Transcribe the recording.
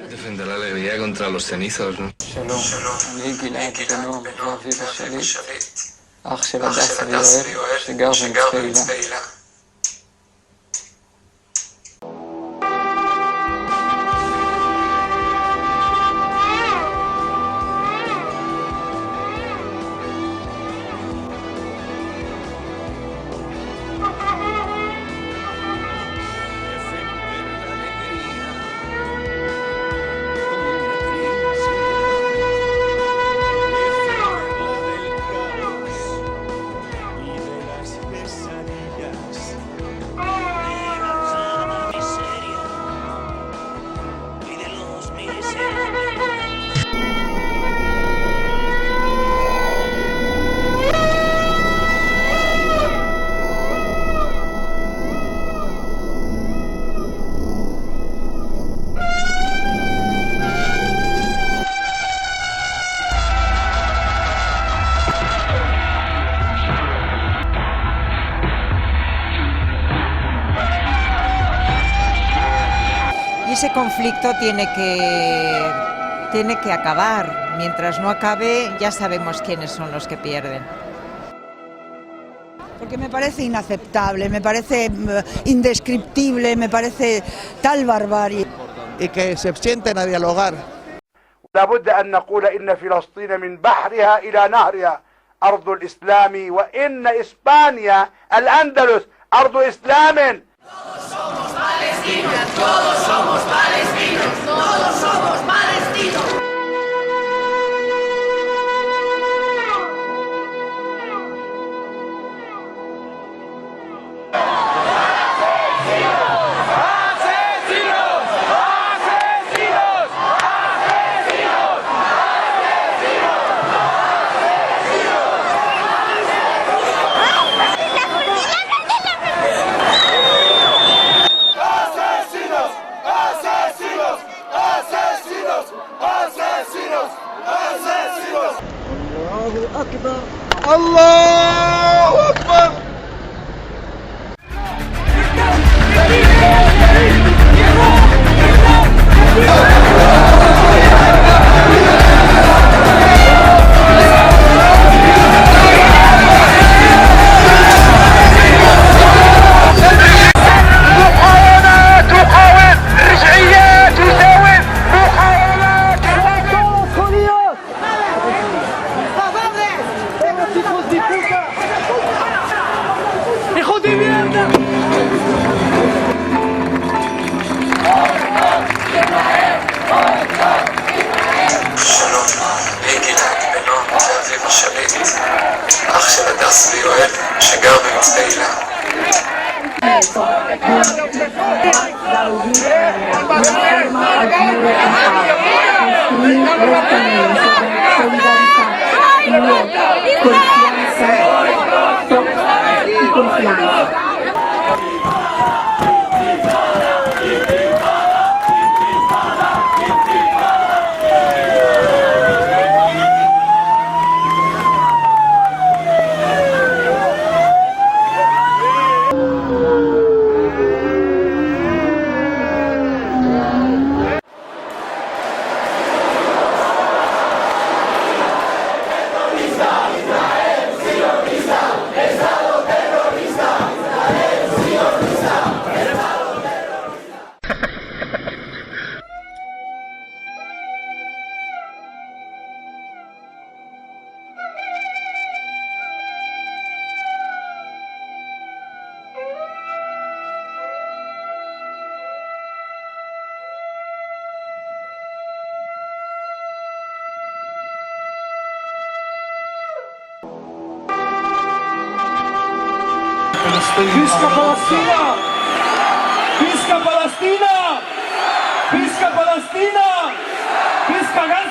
Defender la alegría contra los cenizos, ¿no? שלום, אני גלעד בנו ואביב השליט, אח של הדס ויואל, שגר במצפה. Y ese conflicto tiene que acabar. Mientras no acabe, ya sabemos quiénes son los que pierden. Porque me parece inaceptable, me parece indescriptible, me parece tal barbarie. Y que se sienten a dialogar. لابد أن نقول إن فلسطين من بحرها إلى نهرها أرض الإسلام وإن إسبانيا الأندلس أرض إسلام. Todos somos palestinos, todos somos palestinos, todos somos palestinos. الله أكبر. אח של הדס ויואל, שגר במצפה הילה. Visca Palestina! Visca Palestina! Visca Palestina! Visca Gaza!